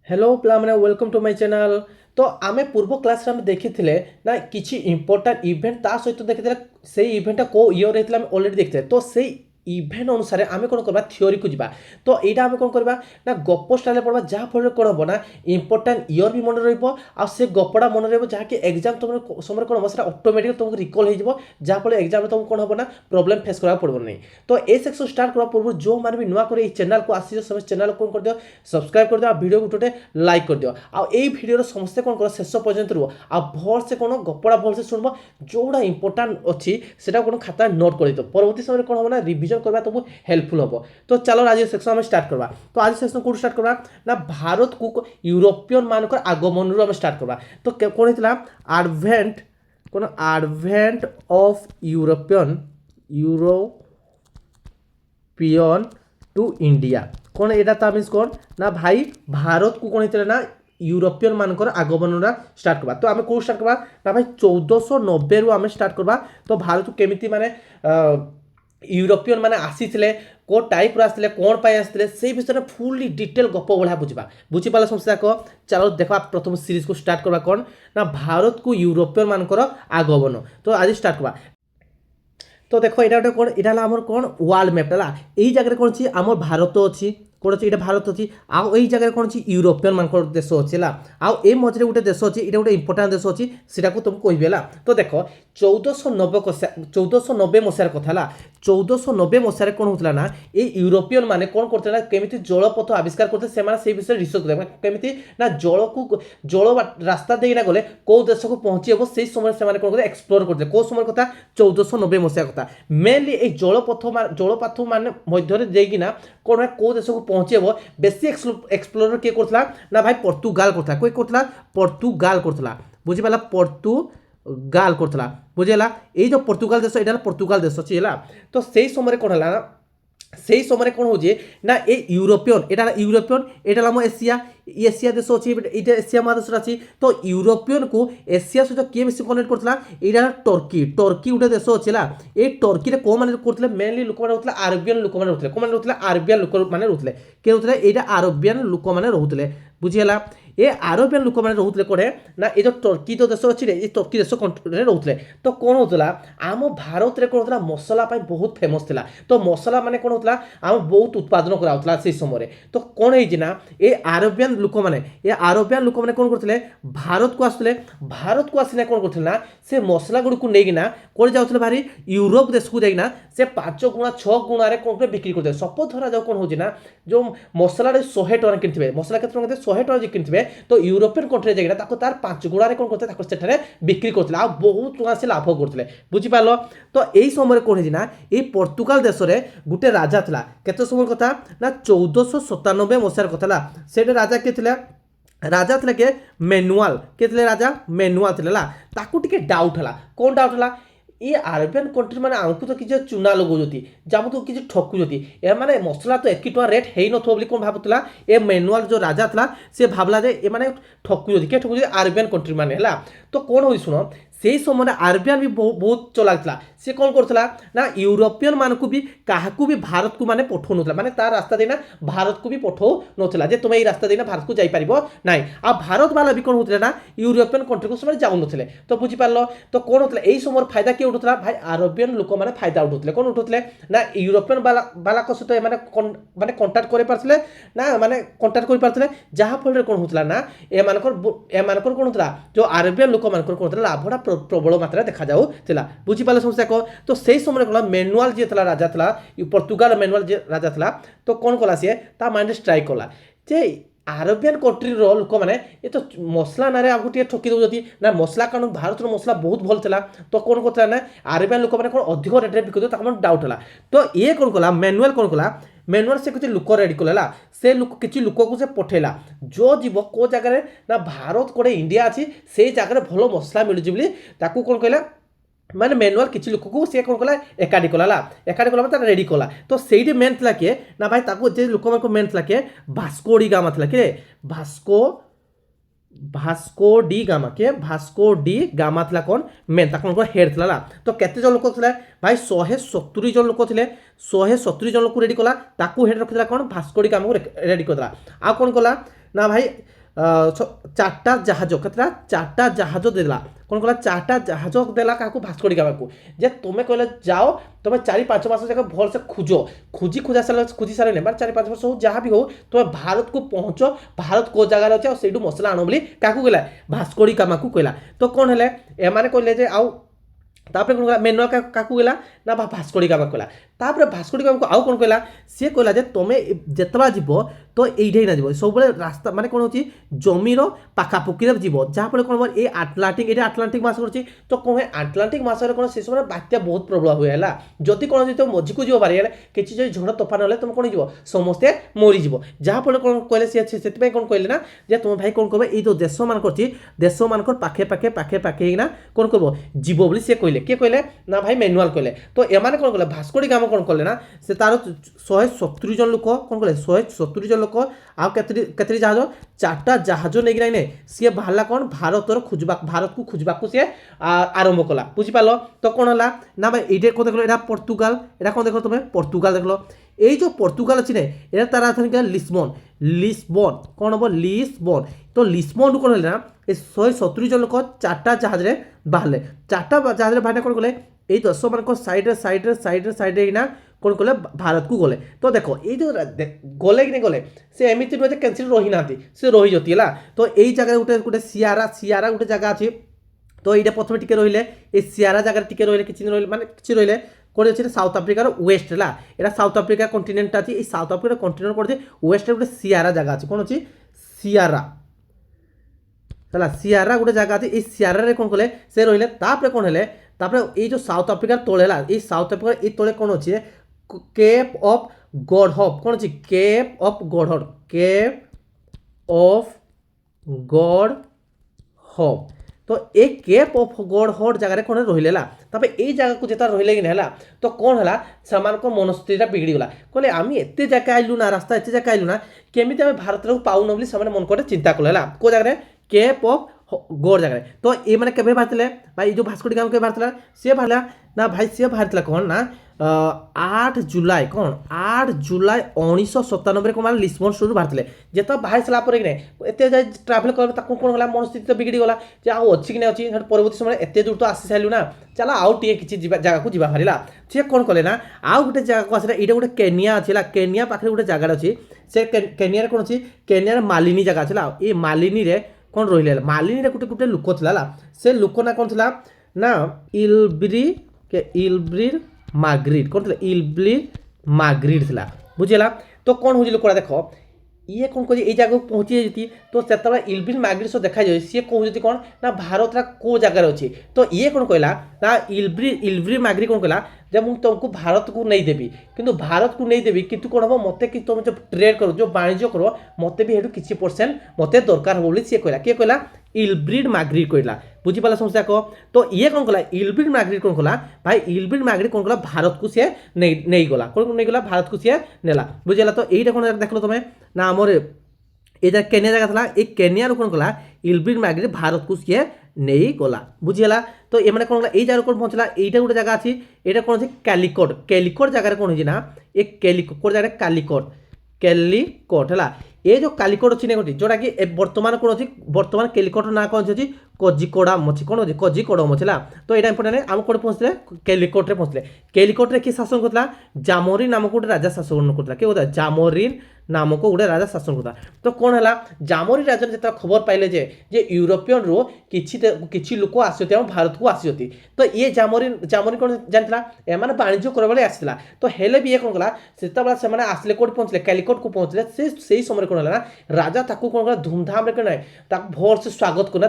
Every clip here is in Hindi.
हेलो पिला मैंने वेलकम टू माय चैनल। तो आमे पूर्व क्लास रे देखी ना किसी इंपोर्टेंट इवेंट ता सहित देखी से इवेंट को ईयर रहता ऑलरेडी देखते तो से इवेंट अनुसार आम कौन करवा थ्योरी को जीवा। तो यहाँ आम कौन करवा ना गप स्टाइल पढ़वा जहाँफल कौन हम ना इंपोर्टेंट ईयर भी मन रे गपटा मन रहाँकि एग्जाम तुम समय कौन हम से ऑटोमेटिक तुमको रिकल हो जहाँफल एग्जाम तुमको कौन हम ना प्रॉब्लम फेस करा पड़ो नहीं। तो ये सेक्शन स्टार्ट करवा पूर्व जो मैंने भी नुआ कर चैनल को आसी समय चैनल कौन कर दियो सब्सक्राइब कर दियो वीडियो को गोटे लाइक कर दियो आई भिडियो समस्ते कौन कर शेष पर्यंत रुह आ भल से कौन गपड़ा भल से शुणव जोड़ा इंपोर्टाट अच्छी से कौन खाता नोट कर दियो परवर्ती समय कौन हम ना रिविजन करवा तुमको हेल्पफुल हम। तो चलो आज सेक्शन आम स्टार्ट करवा। तो आज सेक्शन कौन स्टार्ट करवा ना भारत को यूरोपियन मानक आगमन आम स्टार्ट करवा। तो कौन होता आडभेंट कौन आडभेंट ऑफ यूरोपियन टू इंडिया कौन एटा मीन्स कौन ना भाई भारत को कौन होता ना यूरोपियन मानकर आगमन स्टार्ट करवा। तो आम कौन स्टार्ट करवा ना भाई 1490 रु आम स्टार्ट करवा। तो भारत को केमिति माने यूरोपियन माने आसी को टाइप आसते कौन पाई आसते से विषय में फुल्ली डिटेल गप बढ़िया बुझा बुझीपाल समस्या को। चलो देखा प्रथम सीरीज को स्टार्ट करवा कौन ना भारत को यूरोपियन मानकर आगमन। तो आज स्टार्ट करवा। तो देखो ये गोटे कौन यहाँ आम कौन वर्ल्ड मैप है यही जगह कौन अच्छी आम भारत अच्छी कौन अच्छी ये भारत अच्छी आउ यही जगह कौन अच्छी यूरोपियन मान देश अच्छी है आउ ए मझे गोटे देश अच्छी ये गोटे इंपोर्टाट देश अच्छी से तुमको कह। तो देख 1490 मसीहार कथा 1490 मसीह कौन होता ना ये यूरोपियन माने कौन करते केमी जलपथ आविष्कार करते से विषय रिसर्च करते केमी ना जल को जल रास्ता देना गले कौ देश को पहुँची हे से समय से कौन करते एक्सप्लोर करते कौ समय कथा 1490 मसीहा कथा मेनली ये जलपथ मान मध्य देना कौन कौ देश को पहुँची हे बेसी एक्सप्लोर किए करता ना भाई पर्तुगाल करता कोई करता पर्तुगाल करता बुझीपाला पर्तुगाल करता बुझेगा ये जो पर्तुगाल देश यहाँ पर्तुगाल देश अच्छी है। तो से समय कौन है से समय कौन हो ना ये यूरोपियन यहाँ आम एशिया एशिया देश अच्छी ये एशिया महादेश अच्छी। तो यूरोपियन को एशिया सहित किए बेस कनेक्ट करता यहाँ टर्की गोटे देश अच्छी है ये टर्की कौ मैंने करते मेनली लोक मैंने आरबियन लोक मैंने रोते कौन रोते आरबियन लोक मैंने रोते किए रोते यहाँ आरबियन लोक मैंने रोते बुझीगला ये आरबियन लोक मैंने रोते कौन ना ये जो टर्की जो देश अच्छी ये टर्की देश रोते। तो कौन होता आम भारत में कौन होता मसला बहुत फेमस था। तो मसला माने कौन होता आम बहुत उत्पादन कराला से समय। तो कौन है ये आरबियन लोक मैंने कौन करते भारत को आसते भारत को आसना कौन करते ना से मसला गुड़ को लेकिना कौन जाते भारी यूरोप देश को जाइना से 5 गुणा 6 गुणारे कौन बिक्री करते सपोज धरा जाओ कौन हो जो मसला 100 टଙ୍କା किनते मसला के 100 टଙ୍କା किनते तो यूरोपियन कंट्री जाइना तार 5 गुणारे कौन करते बिक्री करते आ बहुत टଙ୍କା से लाभ करते बुझीपाल। तो यही समय कौन है ये पर्तुगाल देश में गोटे राजा था केते समय कथा ना 1497 मसीहार कथा से राजा किए थे राजा थे के मैनुअल किए राजा मैनुअल थे ताकू टिके डाउट है कौन डाउट है ये आरबियन कंट्री मैंने आमको तो किसी चूना लगौती जब तो किसी ठकुती ए मैंने मसला तो 1 टଙ୍କା रेट है न कौन भावुला ये मैनुअल जो राजा था सी भावला जे ये मैंने ठकुती किए ठकुती आरबियन कंट्री मैंने है। तो कौन हो शुण से समय आरबियन भी बहुत चलाता सी कौन करता ना यूरोपियन मान को भी क्या भी भारत को माने पठाऊ ना माने तार रास्ता देना भारत को भी पठाऊ ना जे तुम ये रास्ता देना भारत को जापर ना आ भारत वाला भी कौन होता ना यूरोपियन कंट्री को समय जाऊन। तो बुझीपार तो कौन होता यही समय फायदा किए उठूला भाई आरबियन लोक मैंने फायदा उठुते कौन उठुते ना यूरोपियन बाला सहित माने कंटाक्ट कर पारे ना माने कंटाक्ट कर पारे जहाँफल कौन होता ना एमानकर कौन होता जो आरबियन लोक मान कौन होता लाभटा प्रबल मात्रा देखा जाऊला बुझीपाल समस्या को। तो से समय कौन मैनुअल जी राजा था पर्तुगाल मैनुअल जी राजा था तो कौन कला सी ता माइंड स्ट्राइक कला जे आरबियन कंट्री लोक मैंने ये तो मसला ना आगे टे ठकी दौरान ना मसला कारण भारत मसला बहुत भल था। तो कौन करता ना आरबियन लोक मैंने कौन अधिक रेट में बिकते डाउट है। तो ये कौन कला मैनुअल कौन कला मैनुअल से किसी लोक रेडी कला से किसी लोक को से पठेला जो जीव को जगह ना भारत कोड़े इंडिया अच्छी से जगह भल मसला मिलूँ कौन कहला माने मैनुअल किसी लोक को सी कौन कला एकाडी कला रेडी कला। तो से मेन था किए ना भाई लोक मान मेन था किए भास्को डी गामा था कि भास्को डी गामा था कौन मेन कौन हेड था। तो केते जन लोक थे भाई 170 जन लोक थे 170 जन लोक रेडी कला हेड रखा कौन भास्को डी गामा को रेडी करदेला आ कौन कला ନା ଭାଇ ଚାରିଟା ଜାହାଜ କେତେଟା ଚାରିଟା ଜାହାଜ ଦେଲା କ'ଣ କଲା ଚାରିଟା ଜାହାଜ ଦେଲା କାହାକୁ ଭାସ୍କୋ ଡି ଗାମାକୁ ଯେ ତୁମେ କହିଲେ ଯାଅ ତୁମେ 4-5 ମାସ ଯାକ ଭଲସେ ଖୋଜି ସାରିଲେ ମାନେ 4-5 ବର୍ଷ ହଉ ଯାହା ବି ହଉ ତୁମେ ଭାରତକୁ ପହଞ୍ଚ ଭାରତ କେଉଁ ଜାଗାରେ ଅଛି ଆଉ ସେଇଠୁ ମସଲା ଆଣ ବୋଲି କାହାକୁ କହିଲା ଭାସ୍କୋ ଡି ଗାମାକୁ କହିଲା ତ କ'ଣ ହେଲେ ଏମାନେ କହିଲେ ଯେ ଆଉ तापर कौन मेनुआ क्या कहला ना भास्को डि गामा कहला तापर भास्को डि गामा को आउ कौन कहला सी कहला जे तुम जितेबाला जीव तो ये ना जीव सब रास्ता माने कौन होची जमीर पाखापुखी जीव जहाँफल कौन ये आटलांटिक ये आटलांटिक महासागर अच्छी तो कौन है आटलांटिक महासागर कौन से समय बात्या बहुत प्रबल हुए है जदि कौन तो मझी को जीव बारी किसी झड़ तोफान हेल्ले तुम कौन जीव समस्ते मरीज जहाँफल कौन कहले सी से कौन कहले ना जे तुम भाई कौन कह ये देश मानक देश मानक पाखे पाखे पाखे पाखे कौन कह जीव बोली सी कहले किए कहले ना भाई मैनुअल कहले तो एमाने कौन कहले भास्को डि गामा कौन कहले ना से तार 170 जन लोक कौन कहले 170 जन लोक आ केतरी जहाज चारटा जहाज नहीं ना सी बाहला कौन भारतर खोजबा भारत को खोजबा को सी आरंभ कला बुझीपाल तो कौन है ना भाई ये कौन देख लो पोर्तुगाल ये कौन देख तुम पोर्तुगाल देख लो ये जो पोर्तुगाल अच्छी ना ये तार राजधानी लिस्बन लिस्बन कौन हम लिस्बन तो लिस्बन कौन है ना 170 जन लोक चारटा जहाज बाहर चारटा जहाज बाहर कौन कले ये दश मान साइड्रे साइड्रे साइड्रे साइड्रे ना कौन कले भारत को गले तो देखो ये जो गले कि नहीं गले से एमती नुहे कैंसिल रही ना से रही जाती है तो यही जगह गोटे गोटे सियारा सियारा गोटे जगह अच्छी तो ये प्रथम टिके रही ये सियारा जगह टिके रही किसी रही माने किसी रही कौन अच्छे साउथ आफ्रिकार वेस्ट है यहाँ साउथ आफ्रिका कंटिनेंट अच्छी साउथ आफ्रिका कंटिनेंट कौन वेस्ट गोटे सियारा जगह अच्छी कौन अच्छी सियारा है सियारा गोटे जगह अच्छी सियारा कौन कले से रही कौन है ये जो साउथ आफ्रिकार तले ये साउथ आफ्रिकार ये तले कौन अच्छे केप ऑफ गॉड होप कौन अच्छी Cape of Good Hope Cape of Good Hope तो ये केप ऑफ गॉड होप जगह कौन रही ये जगह को जितना रही कि है तो कौन है सामान को मनस्थिति बिगड़गला कहले आम एत जगह आइलु ना रास्ता एत जगह आइलु ना केमी आम भारत को पाऊन बोली मन को चिंता कले कौ जगह केप ऑफ गॉड जगह तो ये मैंने केवे बाहर भाई जो भास्को डि गामा के बाहर सी बाहर ना भाई सी बाहर कौन ना 8 जुलाई कौन 8 जुलाई 1997 कौन लिस्बन शोर बाहर जिते बाहर सारापर कि एत ट्राभेल कर कौन है मनस्थिति तो बिगड़ी गला अच्छी कि नहीं अच्छी परवर्ती समय एत दूर तो आसी सारू ना चल आउ टे किसी जगह को जा बाहर सी कौन कले ना आउ गोटे जगह को आसा ये गोटे केनिया अच्छी केनिया पाखे गोटे जगह अच्छी से केनिया कौन अच्छी केनिया मालिनी जगह अच्छी ये मालिनी रे कौन रही मालिनी गोटे गोटे लोक था से लोक ना कौन था ना इल्ब्रिर मार्ग्रिट कौन था इल्ब्रिर मार्ग्रिट था बुझेगा तो कौन हो लोकड़ा देख ये कौन कह ये जगह पहुँची जाती तो से इल्ब्रिर मार्ग्रिट सो देखा जाए सी कहते कौन ना भारत को जगार अच्छी तो ये कौन कहला ना इल्ब्रिर मार्ग्रिट कौन कहला जब मुझे तुमको भारत को नहीं देवी किंतु भारत को नहीं देवी किंतु कौन हम मत कि तुम जो ट्रेड करो जो वाणिज्य करो मत भी हेटू किसी परसेंट मत दरकार हो सी कहला किए कहला इल्ब्रिड मार्ग्रिट कहला बुझीपाला समस्या को तो ये कौन कला इल्ब्रिड मार्ग्रिट कौन कला भाई इल्ब्रिड मार्ग्रिट कौन कला भारत को सी नहीं गला कौन नहीं गला भारत को सी नेला बुझेगा तो यही कौन देख लो तुम ना आमर ये केनिया जगह था ये केनिया कौन कला इल्ब्रिड मार्ग्रिट भारत को सी नहीं गला बुझीगला तो ये मैंने कौन ये जगह कौन पहुँचला यहीटा गोटे जगह अच्छी ये कौन अच्छी कैलिकट जगह कौन हो ये कैलिकट कौन जगह कैलिकट है ये जो कालिकोट अच्छी नहीं जोटा कि बर्तमान कौन अच्छी बर्तमान कैलिकट ना कौन अच्छी कोजिकोडम अच्छी कौन अच्छी कोजिकोडम अच्छी तो यहाँ इंपोर्टेंट आम कौन पहुँचले कैलिकट पहुँचले कैलिकट किए शासन करता जामोरिन नामक गोटे राजा शासन करता किए कहता जामोरिन नामक गोटे राजा शासन करता तो कौन है जामोरिन राजा जिते खबर पाइले जे यूरोपियन रू किसी लोक आसी भारत को आसी तो ये जामोरिन जामोरिन कौन जानता एम वाणिज्य करवाले आसाला तो हेले भी ये कौन कला से आसले कौट पहुँचले कैलिकट को पहुँचले से समय कौन है राजा ताकू कौन कला धूमधाम भर से स्वागत करना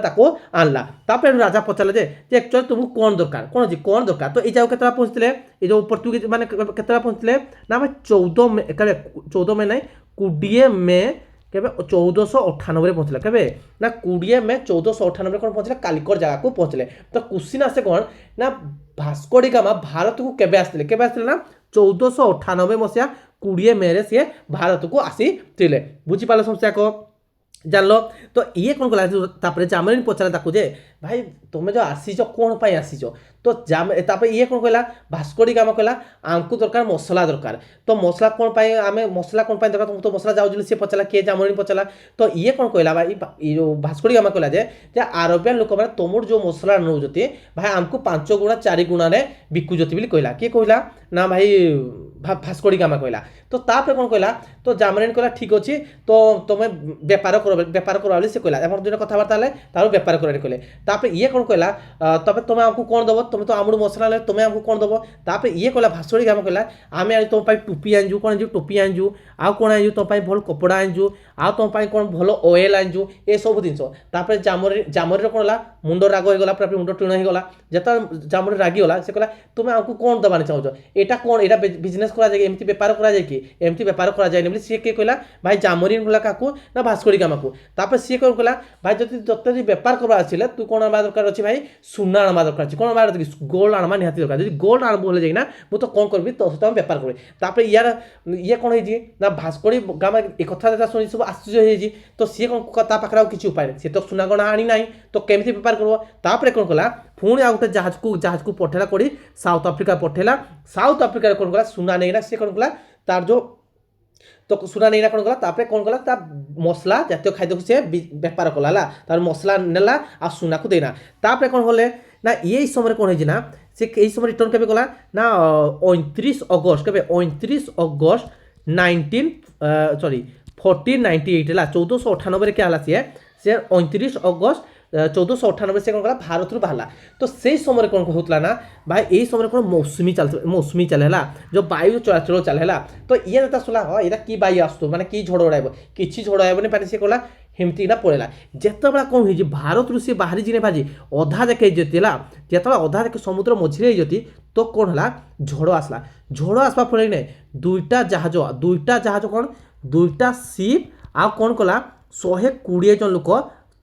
आनला तापर राजा पचारे एक्चुअली तुमको कौन दरकार कौन अच्छी कौन दरकार तो ये जगह केतला पहुँचले ये जो पोर्तुगीज मैंने केतला पहुँचले ना भाई 14 में नहीं 20 में के 1498 पहुँचले के ना 20 में 1498 कौन पहुँचले कालिकट जगह को पहुँचले तो क्वेश्चन आसे कौन ना भास्को डि गामा भारत को केबे आसले ना 1498 मसीहा 20 में सी भारत को आसी बुझीपाल समस्या को जान लो तो ये कौन कला जामोरिन पचारे जे भाई तुम जो आसीच कौन पाई आसीच तो तापर ये कौन कहला भास्को डि गामा कहला आमको दरकार मसला दरकार तो मसला कौन पाए आमे मसला कौन पाए दरकार तो मसला जाऊ से पचाला किए जामरिन पचाला तो ये कौन कहला भाई जो भास्को डि गामा कहला जे आरबियन लोक माने तुमर जो मसला नौजती भाई आमको 5 गुणा 4 गुणा रे बिकुजती बोली कहला किए कहला ना भाई भास्को डि गामा कहला तो तापर कौन कहला तो जामरिन कहला ठीक अछि तो तुम व्यापार करो से कहला एमन दुनो कथाबार्ता ले तारो व्यापार करे कहले तापर ये कौन कहला तबे तुम हमको कौन दबो तुम तो आमडू मसला ले तुम हमको कौन दबो तापर ये कहला भास्को डि गामा कहला आमे तुम पाई टोपी आंजू कौन आंजू टोपी आंजू आ कौन आंजू तुम पाई भल कपड़ा आंजू आ तुम पाई कौन भल ऑयल आंजू ए सब जिनस तापर जामरी कौन ला मुंड राग हो गला पूरा मुंड टिण हो गला जेता जामरी रागी गला से कहला तुम हमको कौन दबानी चाहो एटा कौन एटा बिजनेस करा जाय एमती व्यापार करा जाय कि एमती व्यापार करा जाय बोली सी के कहला भाई जामरिन कहला काकू ना भास्को डि गामा को तापर सी कौन कहला भाई जति व्यापार करबा आछिले तू कौन आमा दरकार अछि भाई सुना आमा दरकार अछि कौन आमा दरकार गोल्ड आमा निहाती दरकार जदि गोल्ड आमा बोले जाय ना मु तो कौन करबी तो सत व्यापार करबी तापर यार ये कौन है ना भास्को डि गामा ए कथा देता सुनि सब आश्चर्य हे जी तो सी कौन ता पाखरा किछि उपाय नै से तो सुना गणा आनी नाही तो केमिति व्यापार करबो तापर कौन कहला पुणी आ गोटे जहाज को पठेला कोडी साउथ अफ्रिका पठेला साउथ अफ्रिका कौन कहला सुना नै ना से कौन कहला तार जो तो सुना नहीं कौन कला तापर कौन कला ता मसला जातीय खाद्य को से व्यापार कला तार मसला नेला आ सुना को देना तापर कौन होले ना ये समय कौन है ना से এই समय रिटर्न केबे कला ना 29 अगस्त केबे 29 अगस्त 1498 ला 1498 रे क्या हला से 29 अगस्त 1498 से कौन कला भारत रु बाहला तो से समय कौन होतला ना भाई यही समय कौन मौसुमी चलेला जो वायु चलाचल चलेला तो ये नेता सुला हो एटा की वायु आसतो माने की झड़ उड़ाइबो किछि झड़ आइबो पानी से कला हेमती ना पड़ेला जेतबेला कौन होई भारत रु से बाहरी जिने भाजी अधा जाके जतिला जेतबेला अधा जाके समुद्र मझिरे जति तो कौन हला झड़ आसबा फले नै दुईटा जहाज कौन दुईटा शिप आ कौन कला 120 जन लोक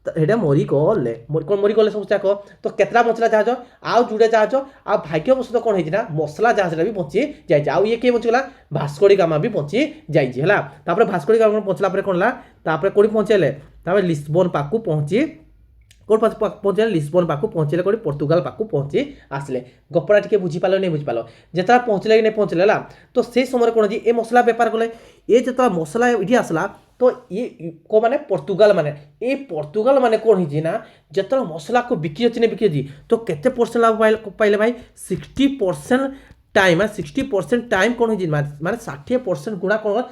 हेडा मरी गले सब जाक तो केतरा बचला जहाज आउ जुड़े जहाज आ भाग्यवश कौन है ना मसला जहाज भी बची जाए आउ ये किए बचीगला भास्को डि गामा भी बची जाइए तापर भास्को डि गामा पहुँचला कौन है तापर कौन पहुँचेले तापर लिस्बन पाक पहुँची कौन पहुँचे लिस्बन पाक पहुँचले कौन पोर्तुगाल पाक पहुँची आसले गपड़ा टे बुझीपाल नहीं बुझीपाल जितना पहुँचले कि नहीं पहुँचले तो से समय कौन ये मसला बेपार कले ये जितना मसला ये आसला तो ये को माने पोर्तुगाल माने कौन है ना जितना मसला को बिकी अच्छी नहीं बिकी तो केते परसेंट लाभ पाइले भाई 60% टाइम 60% टाइम कौन है माने 60% गुणा कौन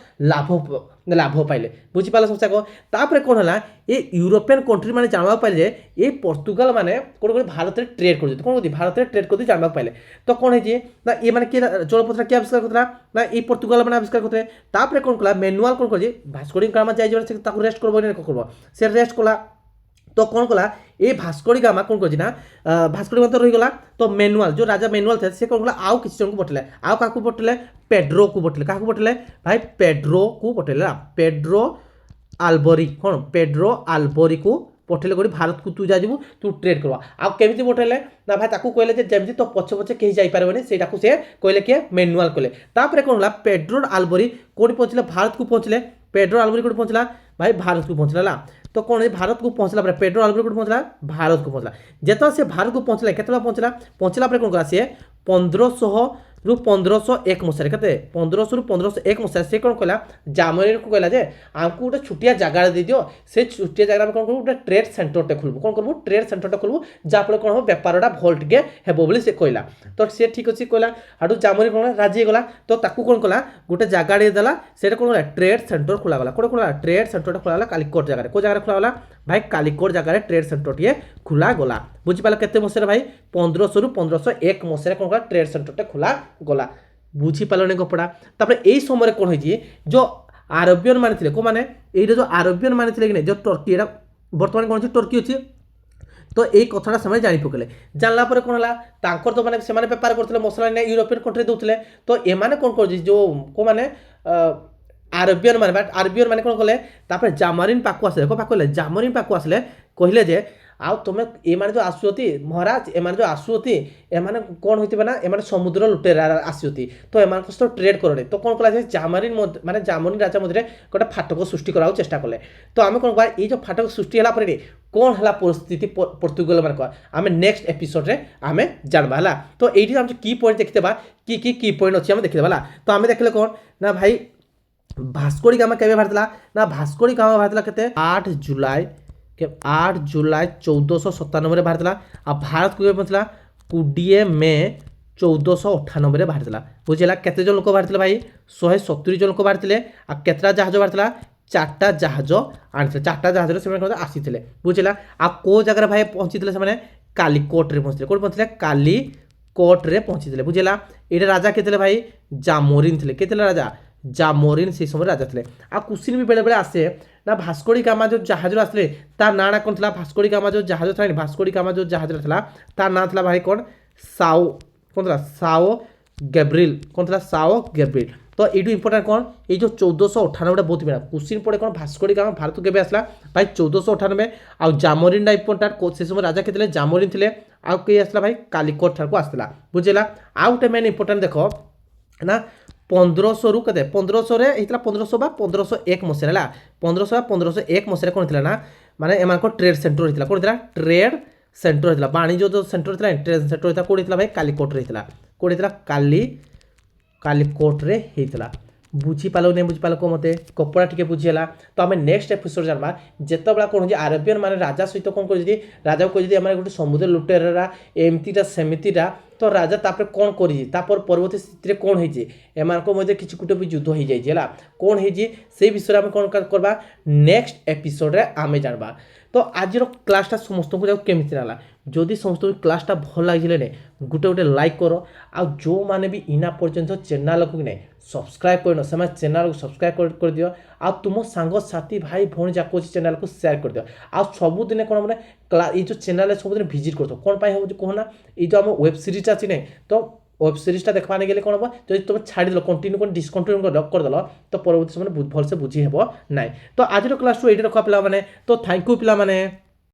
लाभ पाइले बुझीपाल समस्या को तापर कौन है ये यूरोपियन कंट्री माने जानवा पाइले ये पोर्तुगाल माने कौन भारत में ट्रेड कर कौन भारत में ट्रेड कर जानवा पाइले तो कौन है ना ये माने कि जलपथरा क्या आविष्कार करता ना ये पोर्तुगाल माने आविष्कार करते तापर कौन कला मैनुअल कौन कर भास्को डि गामा जाय ताको रेस्ट करबो नै करबो से रेस्ट कला तो कौन कला ये भास्को डि गामा कौन करना भास्को डि गामा तो रहीगला तो मैनुअल जो राजा मैनुअल थे से कौन कला आउ किसी जन को पठेले आउ का पठेले पेड्रो को पठेले क्या पठेले भाई पेड्रो को पठेले पेड्रो आल्बरी कौन पेड्रो आल्बरी को पठेले कौन भारत को तू जाइबू तू ट्रेड करवा आ केमिति पठेले ना भाई ताकू कहले जे जेमति तो पछे पछे कहीं जाई पारबनी सेटा को से कहले के मैनुअल कहले तापर कौन होला पेड्रो आल्बरी कोन पहुंचले भारत को पहुंचले पेड्रो आल्बरी कोन पहुंचला भाई भारत को पहुंचला तो कौन है भारत को पहुंचला पेड्रो आल्बरी को पहुंचला भारत को पहुंचला जेता से भारत को पहुंचला केतला पहुंचला कौन करा से 1500 रु 1501 मसीह के 1500 रु 1501 मसीह से कौन कहला जामरिन को कहला जे आमको गोटे छुटिया जगह दे दियो से छुटिया जगह में कौन करबो गोटे ट्रेड सेंटर टे खोलबो कौन करबो ट्रेड सेंटर टे खोलबो जापर कौन हो व्यापारटा भल टिके हेबो बोली से कहला तो से ठीक अछि कहला हाडू जामरिन कौन राजी गला तो ताकू कौन कहला गोटे जगह दे देला सेटा कौन होला ट्रेड सेंटर खोला गला कोन खोला ट्रेड सेंटर टे खोला गला कालीकोट जगह को जगह खोला गला भाई कालीकोट जगह ट्रेड सेंटर टे खुला गला बुझी पाला केते मसीह भाई 1500 रु 1501 मसीह कौन कहला ट्रेड सेंटर टे खुला गला बुझी पालने गपड़ा तापर एई समय कौन है जो आरबियन माने को माने ये जो आरबियन माने कि नहीं जो टर्की एटा बर्तमान कौन टर्की अच्छी तो यही कथाटा से जानी पकड़े जानला पर कौन है तांकर तो माने से माने बेपार करते मसला नहीं यूरोपियन कंट्री दौले तो एमाने कौन कर जो को माने आरबियन माने कौन कले तापर जामरिन पाक आसले को पाक जामरिन पाक आसले कहले जे आउ तुम ये जो आसुति महाराज एम जो आसुति एमाने कौन होती ना एमाने समुद्र लुटेरा आसुति तो एम सहित ट्रेड करे तो कौन कला जामरिन माने जामरिन राजा मध्य गोटे फाटक सृष्टि करा चेष्टा कले तो आम कौन कह ये जो फाटक सृष्टि है कौन है परिस्थिति पोर्तुगाल मान आम नेक्स्ट एपिसोड रे आम जानवा है। तो ये आम की पॉइंट देखते की पॉइंट अच्छे आम देखते तो आम देखले कौन ना भाई भास्को डी गामा केबे बाहरला ना भास्को डी गामा बाहरला केते 8 जुलाई 1497 रे बाहरला आ भारत को केबे पहुंचला 20 मई 1498 रे बाहरला बुझिला केते जन लोक बाहरले भाई 170 जन लोक बाहरले आ केतरा जहाज बाहरला 4टा जहाज आनिथिले 4टा जहाज रे सेमे आसीथिले बुझिला आ को जगह भाई पहुंचीथिले सेमाने कालीकोट रे पहुंचले कोड पहुंचले कालीकोट रे पहुंचीथिले बुझिला एटा राजा केतले भाई जामोरिन थिले केतले राजा जामोरिन से समय राजा थे आ क्वेश्चन भी बेले बेले आसे ना भास्को डी गामा जो जहाज आसले तार ना कौन था भास्को डी गामा जो जहाज था भास्को डी गामा जो जहाज था तार ना था भाई कौन साओ कौन था साओ गैब्रिएल कौन था साओ गैब्रिएल। तो ये इंपोर्टेंट कौन ये जो 1498 बहुत बड़ा क्वेश्चन पड़े कौन भास्को डी गामा भारत के आसला भाई 1498 आ जामोरिन इंपोर्टेंट से समय राजा के जामोरिन थे आउ कई आसला भाई कालीकोट ठार को आसला बुझेगा आउ गोटे मेन इंपोर्टेंट देख ना 1500 रु कते 1500 रे हितला 1500 बा 1501 मसिया हला 1500 बा 1501 मसिया कोन थिला ना माने एमान को ट्रेड सेंटर हितला कोन थिला ट्रेड सेंटर हितला वाणिज्य जो सेंटर हितला ट्रेड सेंटर हितला कोन हितला भाई कालीकोट रे हितला कोन हितला कालीकोट रे हितला बुझी पालो नहीं बुझी पालो को मते कपड़ा टिके बुझीला। तो आम नेक्स्ट एपिसोड जानवा जेते बड़ा कौन अरेबियन माने राजा सहित कौन कर राजा को गोटे समुद्र लुटेरा एमतीटा सेमतीटा तो राजा तापर कौन कर परवर्ती स्थिति कौन होती एम किसी गोटे भी युद्ध हो जाए कौन से विषय में कौन करवा नेक्स्ट एपिसोड रे आमे जानवा। तो आज क्लासटा समस्त को केमी रहा जदि समस्त क्लासटा भल लगे गोटे गोटे लाइक कर आ जो माने भी इना पर्यंत चैनल को नहीं सब्सक्राइब कर से चैनल को सब्सक्राइब कर दियो आ तुम सांग साथी भाई भौणी जाक चैनल को शेयर कर दियो आ सबुदिन कौन मैंने ये जो चैनल सबुदिन विजिट कर कौन हो कहना ये जो आम वेब सीरीज अच्छी नहीं तो वेब सीरीजटा देखा गले कौन हम जो तुम छाड़ कंटिन्यू कर डिसकंटिन्यू करदेल तो परवर्ती समय भलसे बुझी हे ना। तो आज क्लास ये रखा पे तो थैंक यू पे।